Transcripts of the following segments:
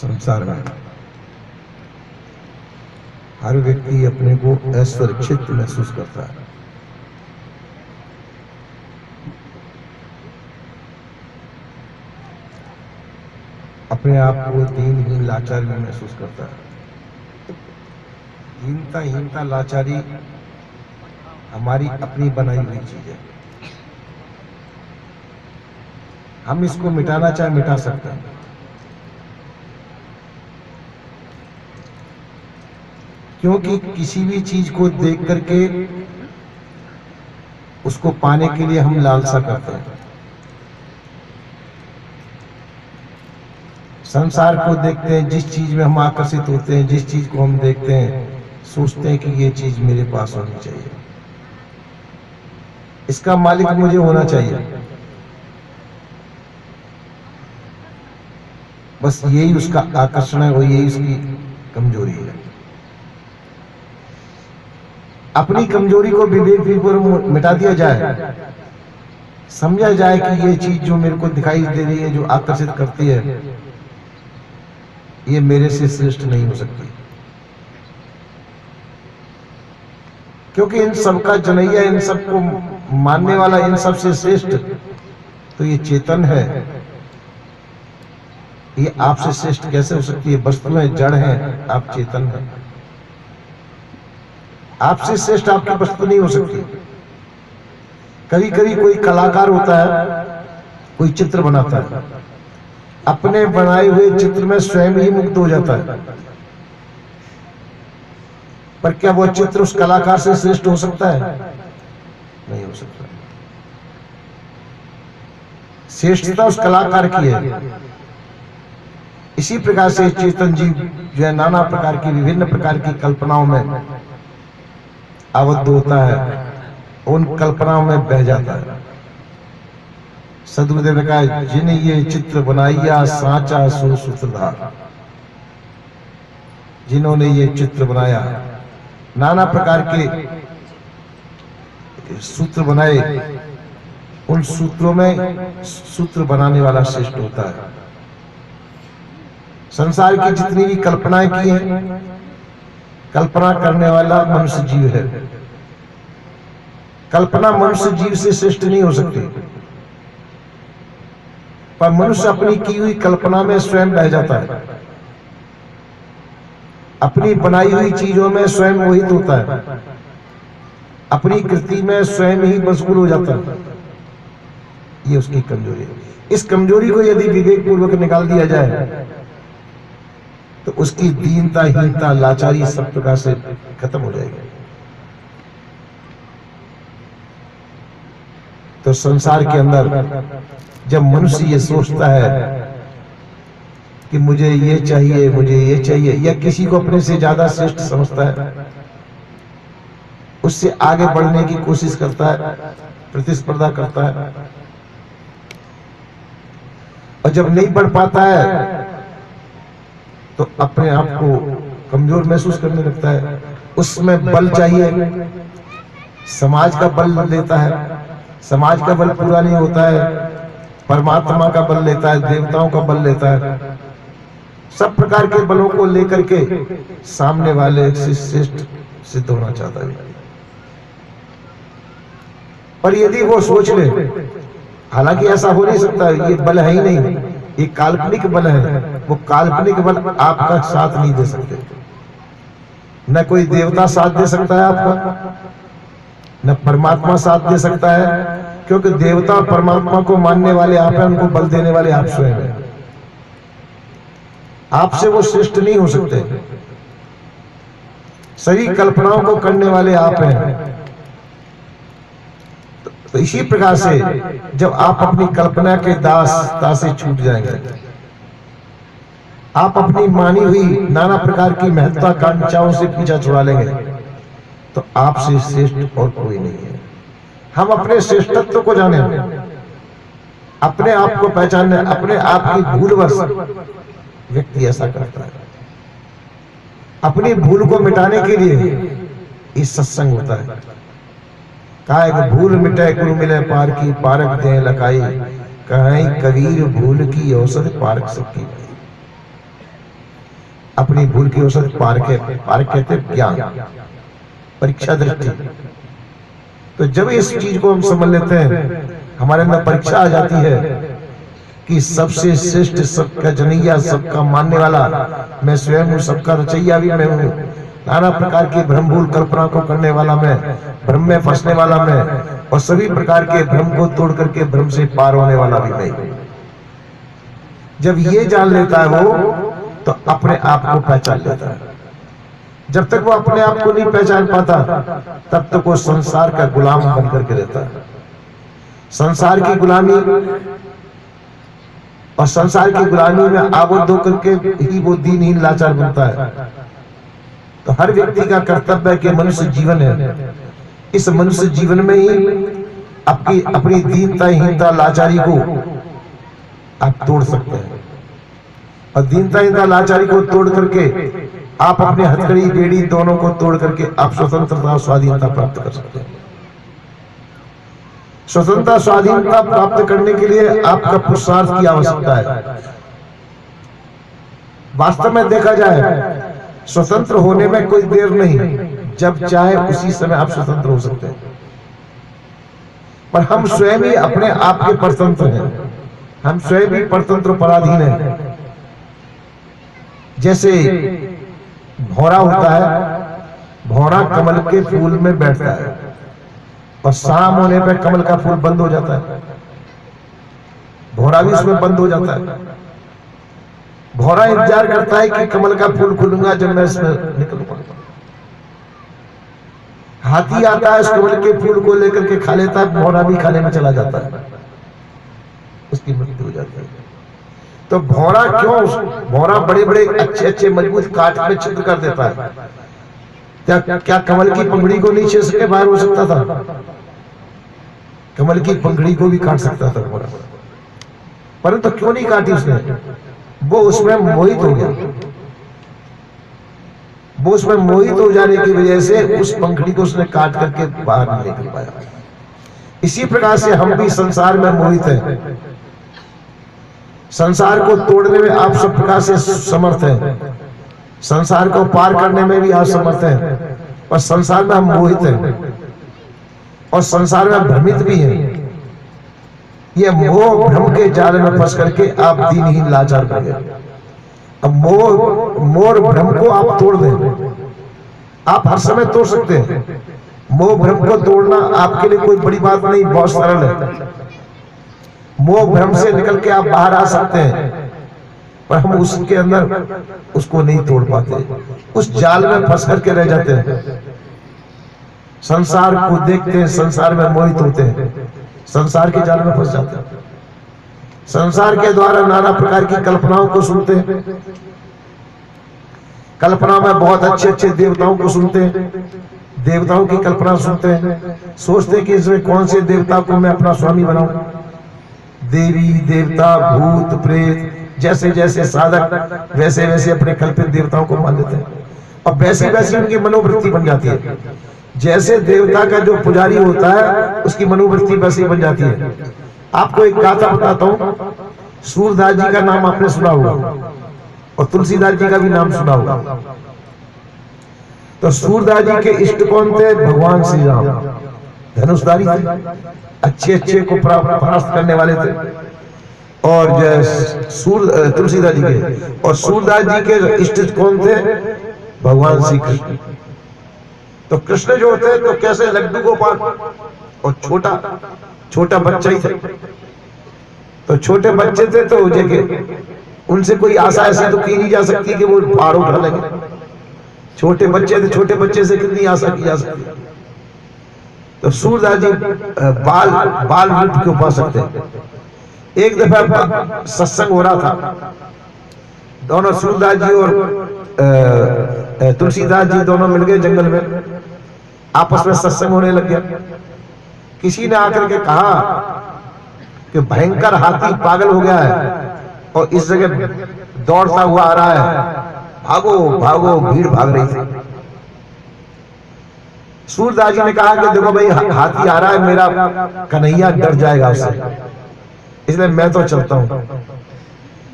संसार में हर व्यक्ति अपने को असुरक्षित महसूस करता है। अपने आप को दीनहीन लाचार भी महसूस करता है। हीनता लाचारी हमारी अपनी बनाई हुई चीज है। हम इसको मिटाना चाहे मिटा सकते हैं। क्योंकि किसी भी चीज को देख करके उसको पाने के लिए हम लालसा करते हैं। संसार को देखते हैं, जिस चीज में हम आकर्षित होते हैं, जिस चीज को हम देखते हैं, सोचते हैं कि ये चीज मेरे पास होनी चाहिए, इसका मालिक मुझे होना चाहिए। बस यही उसका आकर्षण है और यही उसकी कमजोरी है। अपनी कमजोरी को विवेकपूर्वक मिटा दिया जाए, समझा जाए कि ये चीज जो मेरे को दिखाई दे रही है, जो आकर्षित करती है, ये मेरे से श्रेष्ठ नहीं हो सकती। क्योंकि इन सब का जनैया, इन सबको मानने वाला, इन सब से श्रेष्ठ तो ये चेतन है। ये आपसे श्रेष्ठ कैसे हो सकती है? वस्तु है, जड़ है, आप चेतन है। आपसे श्रेष्ठ आपकी वस्तु नहीं हो सकती। कभी कभी कोई कलाकार होता है, कोई चित्र बनाता है, अपने बनाए हुए चित्र में स्वयं ही मुग्ध हो जाता है, पर क्या वो चित्र उस कलाकार से श्रेष्ठ हो सकता है? नहीं हो सकता। श्रेष्ठता उस कलाकार की है। इसी प्रकार से चेतन जीव जो है नाना प्रकार की, विभिन्न प्रकार की कल्पनाओं में आबद्ध होता है, उन कल्पनाओं में बह जाता है। सदगुरुदेव ने कहा, जिन ये चित्र बनाइया साचा सो सूत्रधार। जिन्होंने ये चित्र बनाया, नाना प्रकार के सूत्र बनाए, उन सूत्रों में सूत्र बनाने वाला श्रेष्ठ होता है। संसार की जितनी भी कल्पनाएं की हैं, कल्पना करने वाला मनुष्य जीव है। कल्पना मनुष्य जीव से श्रेष्ठ नहीं हो सकती, पर मनुष्य अपनी की हुई कल्पना में स्वयं बह जाता है, अपनी बनाई हुई चीजों में स्वयं मोहित होता है, अपनी कृति में स्वयं ही मशगूल हो जाता है। ये उसकी कमजोरी है। इस कमजोरी को यदि विवेक पूर्वक निकाल दिया जाए तो उसकी दीनता, हीनता, लाचारी सब प्रकार से खत्म हो जाएगी। तो संसार के अंदर जब मनुष्य ये सोचता है कि मुझे ये चाहिए, मुझे ये चाहिए, या किसी को अपने से ज्यादा श्रेष्ठ समझता है, उससे आगे बढ़ने की कोशिश करता है, प्रतिस्पर्धा करता है, और जब नहीं बढ़ पाता है तो अपने आप को कमजोर महसूस करने लगता है। उसमें बल चाहिए, समाज का बल लेता है, समाज का बल पूरा नहीं होता है, परमात्मा का बल लेता है, देवताओं का बल लेता है, सब प्रकार के बलों को लेकर के सामने वाले से श्रेष्ठ सिद्ध होना चाहता है। पर यदि वो सोच ले, हालांकि ऐसा हो नहीं सकता, ये बल है ही नहीं, ये काल्पनिक बल है, वो काल्पनिक बल आपका साथ नहीं दे सकते। न कोई देवता साथ दे सकता है आपका, न परमात्मा साथ दे सकता है, क्योंकि देवता और परमात्मा को मानने वाले आप हैं, उनको बल देने वाले आप स्वयं हैं। आपसे वो श्रेष्ठ नहीं हो सकते। सभी कल्पनाओं को करने वाले आप हैं। तो इसी प्रकार से जब आप अपनी कल्पना के दास से छूट जाएंगे, आप अपनी मानी हुई नाना प्रकार की महत्वाकांक्षाओं से पीछा छुड़ा लेंगे, तो आपसे श्रेष्ठ और कोई नहीं है। हम अपने श्रेष्ठत्व को जाने, अपने आप को पहचानने, अपने आप की भूलवश व्यक्ति ऐसा करता है। अपनी भूल को मिटाने के लिए इस सत्संग होता है। कहा है कि भूल मिटे गुरु मिले पार की, पारक दे लकाई, कहीं कबीर भूल की औसत पारक सबकी। अपनी भूल की औसत पारख कहते ज्ञान, परीक्षा दृष्टि। तो जब इस चीज को हम समझ लेते हैं, हमारे अंदर परीक्षा आ जाती है कि सबसे श्रेष्ठ, सबका जनैया, सबका मानने वाला मैं स्वयं हूँ, सबका रचैया भी मैं हूँ, नाना प्रकार की भ्रम भूल कल्पना को करने वाला मैं, भ्रम में फंसने वाला मैं, और सभी प्रकार के भ्रम को तोड़ करके भ्रम से पार होने वाला भी मैं। जब ये जान लेता है वो, तो अपने आप को पहचान लेता है। जब तक वो अपने आप को नहीं पहचान पाता, तब तक वो संसार का गुलाम बन करके रहता है। संसार की गुलामी, और संसार की गुलामी में आबद्ध होकर के ही वो दीनहीन लाचार बनता है। तो हर व्यक्ति का कर्तव्य है कि मनुष्य जीवन है, इस मनुष्य जीवन में ही अपनी दीनता, हीनता, लाचारी को आप तोड़ सकते हैं। और दीनता, हीनता, लाचारी को तोड़ करके आप अपने हथकड़ी, बेड़ी दोनों को तोड़ करके आप स्वतंत्रता, स्वाधीनता प्राप्त कर सकते हैं। स्वतंत्रता, स्वाधीनता प्राप्त करने के लिए आपका पुरुषार्थ की आवश्यकता है। वास्तव में देखा जाए, स्वतंत्र होने में कोई देर नहीं, जब चाहे उसी समय आप स्वतंत्र हो सकते हैं। पर हम स्वयं ही अपने आप के परतंत्र हैं, हम स्वयं भी परतंत्र पराधीन हैं। जैसे भौरा होता है, भौरा कमल के फूल में बैठता है और शाम होने पर कमल का फूल बंद हो जाता है, भौरा भी उसमें बंद हो जाता है। भौरा इंतजार करता है कि कमल का फूल खुलूंगा जब मैं इसमें निकलूंगा। हाथी आता है, उस कमल के फूल को लेकर के खा लेता है, भौरा भी खाने में चला जाता है, उसकी मृत्यु हो जाती है। तो भौरा क्यों? भौरा बड़े बड़े अच्छे अच्छे मजबूत काट में छिद्र कर देता है। क्या कमल की पंखड़ी को नीचे से बाहर हो सकता था? कमल की पंखड़ी को भी काट सकता था भौरा, परंतु क्यों नहीं काटी उसने? वो उसमें मोहित हो गया। वो उसमें मोहित हो जाने की वजह से उस पंखड़ी को उसने काट करके बाहर नहीं निकल पाया। इसी प्रकार से हम भी संसार में मोहित हैं। संसार को तोड़ने में आप सब प्रकार से समर्थ हैं, संसार को पार करने में भी आप समर्थ हैं, पर संसार में हम मोहित हैं और संसार में भ्रमित भी हैं। ये मोह भ्रम के जाल में फंस करके आप दीनहीन लाचार बन गए। अब मोह भ्रम को आप तोड़ दें, आप हर समय तोड़ सकते हैं। मोह भ्रम को तोड़ना आपके लिए कोई बड़ी बात नहीं, बहुत सरल है। मोह भ्रम से निकल के आप बाहर आ सकते हैं, पर हम उसके अंदर उसको नहीं तोड़ पाते, उस जाल में फंस करके रह जाते हैं। संसार को देखते हैं, संसार में मोहित होते हैं, संसार के जाल में फंस जाते हैं। संसार के द्वारा नाना प्रकार की कल्पनाओं को सुनते हैं, कल्पना में बहुत अच्छे अच्छे देवताओं को सुनते हैं, देवताओं की कल्पना सुनते हैं, सोचते हैं कि इसमें कौन से देवता को मैं अपना स्वामी बनाऊं। देवी देवता भूत प्रेत जैसे जैसे साधक वैसे वैसे अपने कल्पित देवताओं को मान लेते हैं, और वैसी वैसी उनकी मनोवृत्ति बन जाती है। जैसे देवता का जो पुजारी होता है उसकी मनोवृत्ति वैसी बन जाती है। आपको एक गाथा बताता हूँ। सूरदास जी का नाम आपने सुना होगा और तुलसीदास जी का भी नाम सुना होगा। तो सूरदास जी के इष्ट कौन थे? भगवान श्री राम, धनुषधारी थे, अच्छे अच्छे को परास्त करने वाले थे। और तुलसीदास जी के और सूरदास जी के इष्ट कौन थे? भगवान श्री कृष्ण। तो कृष्ण जो होते तो कैसे लड्डू गोपाल, और छोटा बच्चा ही था। तो छोटे बच्चे थे तो जगह उनसे कोई आशा ऐसी तो की नहीं जा सकती कि वो पार उठा लेंगे। छोटे बच्चे थे, छोटे बच्चे से कितनी आशा की जा सकती। तो सूरदास जी बाल रूप के उपासक थे। एक दफा सत्संग हो रहा था, दोनों सूरदास जी और तुलसीदास जी दोनों मिल गए जंगल में, आपस में सत्संग होने लग गया। किसी ने आकर के कहा कि भयंकर हाथी पागल हो गया है और इस जगह दौड़ता हुआ आ रहा है, भागो भागो। भीड़ भाग रही थी। सूरदास जी ने कहा कि देखो भाई, हाथी आ रहा है, मेरा कन्हैया डर जाएगा उससे, इसलिए मैं तो चलता हूं,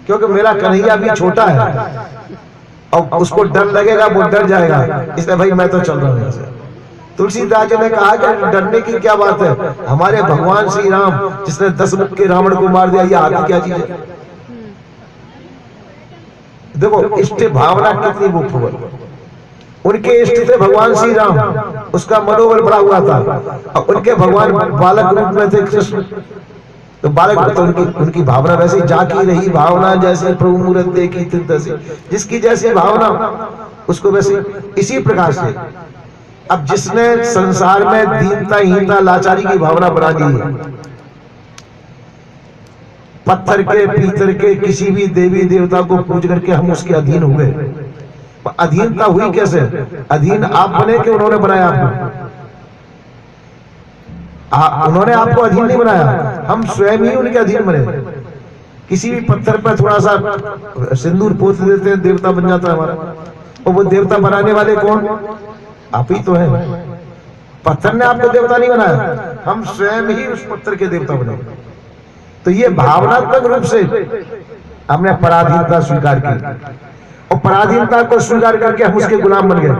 क्योंकि मेरा कन्हैया भी छोटा है और उसको डर लगेगा, वो डर जाएगा, इसलिए भाई मैं तो चल रहा हूं यहाँ से। तुलसीदास जी ने कहा कि डरने की क्या बात है, हमारे भगवान श्री राम जिसने 10 मुख के रावण को मार दिया, ये आगे क्या चीज है। देखो इष्ट भावना कितनी वो प्रबल, उनके इष्ट थे भगवान श्री राम, उसका मनोबल बढ़ा हुआ था, और उनके भगवान बालक रूप में थे कृष्ण, तो बालक तो उनकी भावना वैसे जाकी रही, भावना जैसे प्रभु मूरत देखी तैसी, जिसकी जैसी भावना उसको वैसे। इसी प्रकार से अब जिसने संसार में दीनता हीनता लाचारी की भावना बना दी है, पत्थर के पीतल के किसी भी देवी देवता को पूज करके हम उसके अधीन हुए। अधीनता हुई कैसे, अधीन आप बने कि उन्होंने बनाया आपको? उन्होंने आपको अधीन नहीं बनाया, हम स्वयं ही उनके अधीन बने। किसी भी पत्थर पर थोड़ा सा सिंदूर पोत देते हैं, देवता बन जाता है हमारा। और वो देवता बनाने वाले कौन? आप ही तो हैं। पत्थर ने आपको देवता नहीं बनाया, हम स्वयं ही उस पत्थर के देवता बने। तो ये भावनात्मक रूप से हमने पराधीनता स्वीकार की, और पराधीनता को स्वीकार करके हम उसके गुलाम बन गए।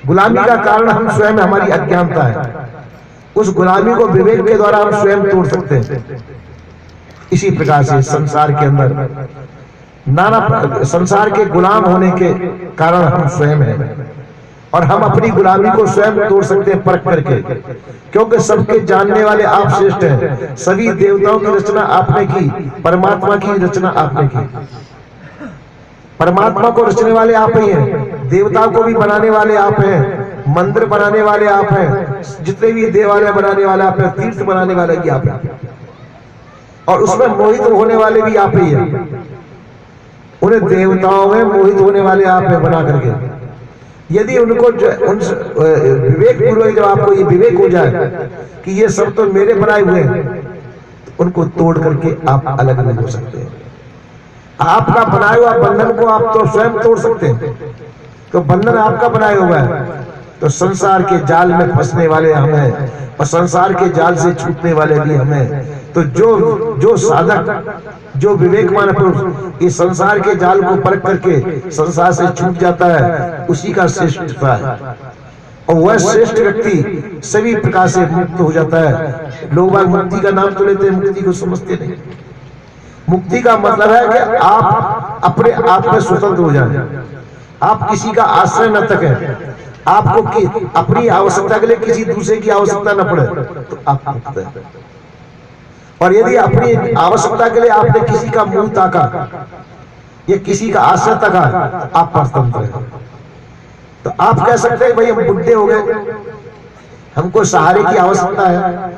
गुलामी का कारण हम स्वयं, हमारी अज्ञानता है। उस गुलामी को विवेक के द्वारा हम स्वयं तोड़ सकते हैं। इसी प्रकार से संसार के अंदर नाना संसार के गुलाम होने के कारण हम स्वयं हैं, और हम अपनी गुलामी को स्वयं तोड़ सकते हैं परख करके, क्योंकि सबके जानने वाले आप श्रेष्ठ हैं। सभी देवताओं की रचना आपने की, परमात्मा की रचना आपने की। परमात्मा को रचने वाले आप ही हैं, देवता को भी बनाने वाले आप हैं, मंदिर बनाने वाले आप हैं, जितने भी देवालय बनाने वाले आप हैं, तीर्थ बनाने वाले भी आप हैं, और उसमें मोहित होने वाले भी आप ही हैं। उन्हें देवताओं में मोहित होने वाले आप हैं बना करके। यदि उनको विवेक पूर्वक जब आपको ये विवेक हो जाए कि ये सब तो मेरे बनाए हुए हैं, तो उनको तोड़ करके आप अलग नहीं हो सकते हैं। आपका बनाया हुआ बंधन को आप तो स्वयं तोड़ सकते हैं, तो बंधन आपका बनाया हुआ है। तो संसार के जाल में फंसने वाले हम हैं, और संसार के जाल से छूटने वाले भी हम हैं। तो जो साधक, जो विवेकमान पुरुष इस संसार के जाल को परख करके संसार से छूट जाता है, उसी का श्रेष्ठता है, और वह श्रेष्ठ व्यक्ति सभी प्रकार से मुक्त हो जाता है। लोग बाग मुक्ति का नाम तो लेते हैं, मुक्ति को समझते नहीं। मुक्ति का मतलब है कि आप अपने आप में स्वतंत्र हो जाए, आप किसी का आश्रय न तकें, आपको अपनी आवश्यकता के लिए किसी दूसरे की आवश्यकता न पड़े, तो आप मुक्त हैं। और यदि अपनी आवश्यकता के लिए आपने किसी का मुंह ताका या किसी का आश्रय तका, आप परतंत्र हैं। तो आप कह सकते हैं भाई हम बुढ़े हो गए, हमको सहारे की आवश्यकता है,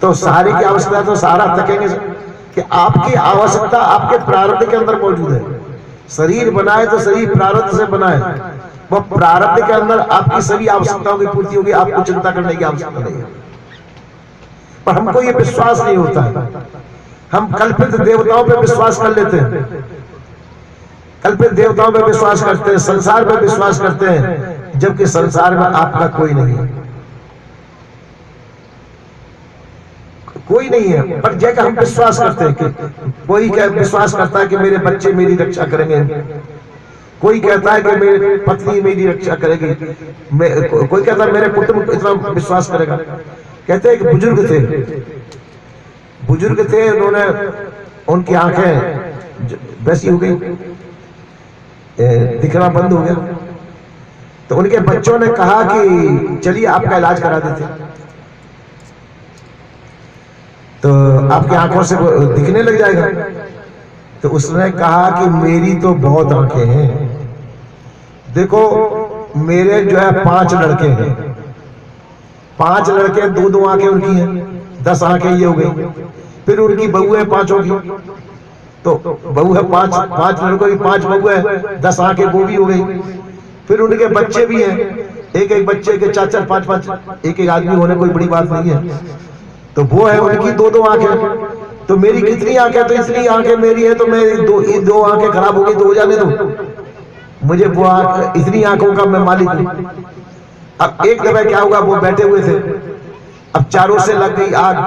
तो सहारे की आवश्यकता तो सहारा तकेंगे कि आपकी आवश्यकता आपके प्रारब्ध के अंदर मौजूद है। शरीर बनाए तो शरीर प्रारब्ध से बनाए, वो प्रारब्ध के अंदर आपकी सभी आवश्यकताओं की पूर्ति होगी, आपको चिंता करने की आवश्यकता नहीं है। पर हमको ये विश्वास नहीं होता है, हम कल्पित देवताओं पे विश्वास कर लेते हैं, कल्पित देवताओं पे विश्वास करते हैं, संसार पे विश्वास करते हैं, जबकि संसार में आपका कोई नहीं है, कोई नहीं है। पर जगह हम विश्वास करते हैं कि कोई क्या विश्वास करता है कि मेरे बच्चे मेरी रक्षा करेंगे, कोई कहता है कि मेरी पत्नी मेरी रक्षा करेगी, कोई कहता है मेरे पुत्र इतना विश्वास करेगा। कहते हैं कि बुजुर्ग थे, उन्होंने उनकी आंखें वैसी हो गई, दिखना बंद हो गया, तो उनके बच्चों ने कहा कि चलिए आपका इलाज करा देते हैं, तो आपकी आंखों से दिखने लग जाएगा। तो उसने कहा कि मेरी तो बहुत आंखें हैं, देखो मेरे जो है 5 लड़के हैं, 5 लड़के, 2-2 आंखें उनकी हैं, 10 आंखें ये हो गई। फिर उनकी बहू है 5 की, तो बहू है 5 लड़कों की 5 बहू है, 10 आंखें वो भी हो गई। फिर उनके बच्चे भी हैं, एक बच्चे के 4-4, 5-5, एक आदमी होने कोई बड़ी बात नहीं है, तो वो है उनकी 2-2 आंखें। तो मेरी कितनी आंखें, तो इतनी आंखें मेरी है, तो मैं 2 आंखें खराब हो गई तो हो जाने दो, मुझे वो इतनी आंखों का मैं मालिक हूं। अब एक दफा क्या होगा, वो बैठे हुए थे, अब चारों से लग गई आग,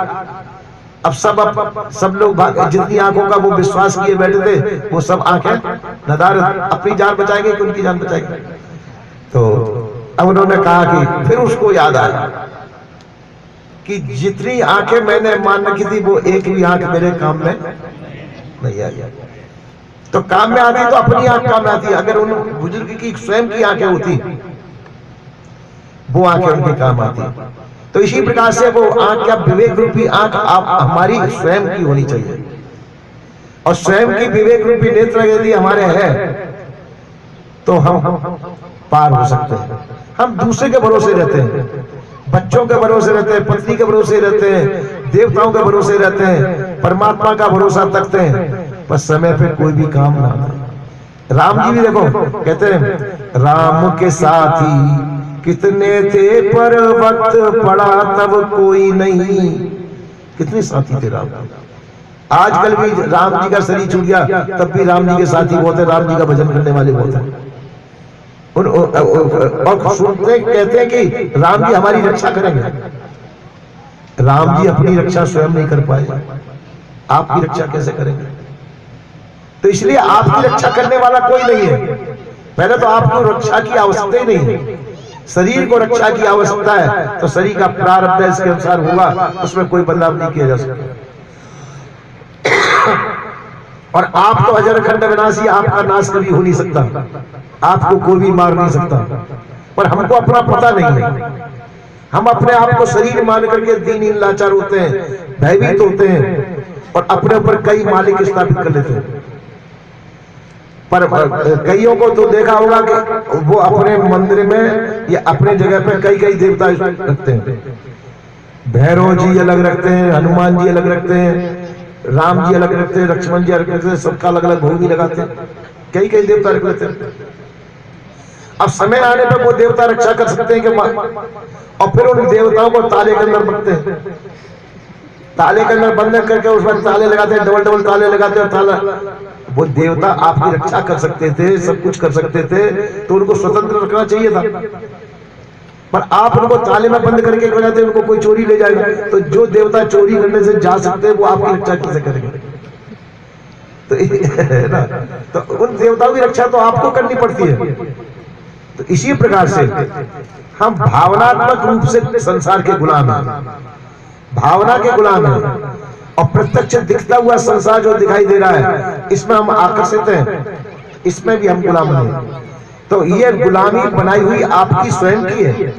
अब सब लोग जितनी आंखों का वो विश्वास किए बैठे थे, वो सब आंखें नदारद अपनी जान बचाएंगे कि उनकी जान बचाएंगे। तो अब उन्होंने कहा कि फिर उसको याद आया कि जितनी आंखें मैंने मान रखी थी वो एक भी आंख मेरे काम में नहीं आई। तो काम में आती तो अपनी आंख काम में आती, अगर उन बुजुर्ग की स्वयं की आंखें होती वो आंखें उनके काम आती। तो इसी प्रकार से वो आंख क्या विवेक रूपी आंख आप हमारी स्वयं की होनी चाहिए, और स्वयं की विवेक रूपी नेत्र यदि हमारे हैं तो हम पार हो सकते हैं। हम दूसरे के भरोसे रहते हैं, बच्चों के भरोसे रहते हैं, पत्नी के भरोसे रहते हैं, देवताओं के भरोसे रहते हैं, परमात्मा का भरोसा रखते हैं, पर समय पे कोई भी काम ना आता। राम जी भी देखो कहते हैं राम के साथी कितने थे पर वक्त पड़ा तब कोई नहीं। कितने साथी थे राम। आजकल भी राम जी का शरीर छूट गया तब भी राम जी के साथी बहुत है, राम जी का भजन करने वाले बहुत है। और सुनते कहते हैं कि राम जी हमारी रक्षा करेंगे। राम जी अपनी रक्षा स्वयं नहीं कर पाए, आपकी रक्षा कैसे करेंगे? तो इसलिए आपकी रक्षा करने वाला कोई नहीं है। पहले तो आपको रक्षा की आवश्यकता ही नहीं है, शरीर को रक्षा की आवश्यकता है। तो शरीर का प्रारब्ध इसके अनुसार होगा, उसमें कोई बदलाव नहीं किया जा सकता। और आप तो अजर अखंड विनाशी, आपका नाश कभी हो नहीं सकता, आपको कोई भी मार नहीं सकता। पर हमको अपना पता नहीं है, हम अपने आप को शरीर मान करके दीनहीन लाचार होते हैं, भयभीत होते हैं, और अपने ऊपर कई मालिक स्थापित कर लेते हैं। पर कईयों को तो देखा होगा कि वो अपने मंदिर में या अपने जगह पे कई कई देवता रखते हैं। भैरव जी अलग रखते हैं, हनुमान जी अलग रखते हैं, राम जी अलग रखते हैं, लक्ष्मण जी अलग रखते हैं, सबका अलग अलग भोग भी लगाते हैं, कई कई देवता रख लेते हैं। अब समय आने पर वो देवता रक्षा कर सकते हैं कि और फिर उन देवताओं को ताले के अंदर रखते हैं, ताले के अंदर बंद करके उसमें ताले लगाते हैं, डबल डबल ताले लगाते हैं। ताला वो देवता आपकी रक्षा कर सकते थे, सब कुछ कर सकते थे, तो उनको स्वतंत्र रखना चाहिए था। पर आप उनको ताले में बंद करके लगाते, उनको कोई चोरी ले जाएगा। तो जो देवता चोरी करने से जा सकते हैं वो आपकी रक्षा कैसे करेंगे? तो है ना, तो उन देवताओं की रक्षा तो आपको करनी पड़ती है। तो इसी प्रकार से हम भावनात्मक रूप से संसार के गुलाम हैं, भावना के गुलाम हैं, और प्रत्यक्ष दिखता हुआ संसार जो दिखाई दे रहा है इसमें हम आकर्षित हैं, इसमें भी हम गुलाम हैं। तो ये गुलामी बनाई हुई आपकी स्वयं की है।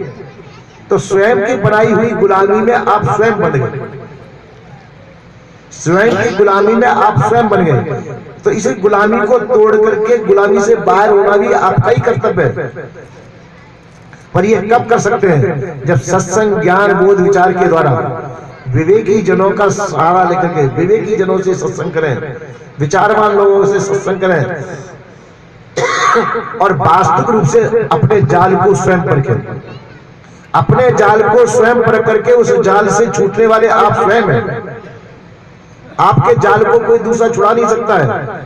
तो स्वयं की बनाई हुई गुलामी में आप स्वयं बन गए, स्वयं की गुलामी में आप स्वयं बन गए। तो इस गुलामी को तोड़ करके गुलामी से बाहर होना भी आपका ही कर्तव्य है। पर ये कब कर सकते हैं? जब सत्संग, ज्ञान, बोध, विचार के द्वारा विवेकी जनों का सहारा लेकर के विवेकी जनों से सत्संग करें, विचारवान लोगों से सत्संग करें, और वास्तविक रूप से अपने जाल को स्वयं परखें। अपने जाल को स्वयं परख करके उस जाल से छूटने वाले आप स्वयं हैं। आपके जाल को कोई दूसरा छुड़ा नहीं सकता है।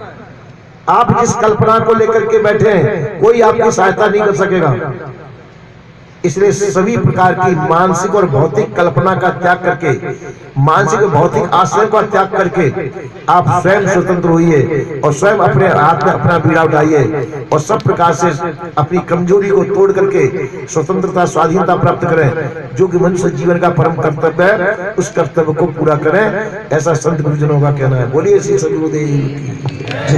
आप जिस कल्पना को लेकर के बैठे हैं कोई आपकी सहायता नहीं कर सकेगा। इसलिए सभी प्रकार की मानसिक और भौतिक कल्पना का त्याग करके, मानसिक और भौतिक आश्रय का त्याग करके आप स्वयं स्वतंत्र होइए, और स्वयं अपने हाथ में अपना बीड़ा उठाइए, और सब प्रकार से अपनी कमजोरी को तोड़ करके स्वतंत्रता, स्वाधीनता प्राप्त करें, जो कि मनुष्य जीवन का परम कर्तव्य है। उस कर्तव्य को पूरा करें, ऐसा संत गुरुजनों का कहना है। बोलिए श्री सद्गुरुदेव की।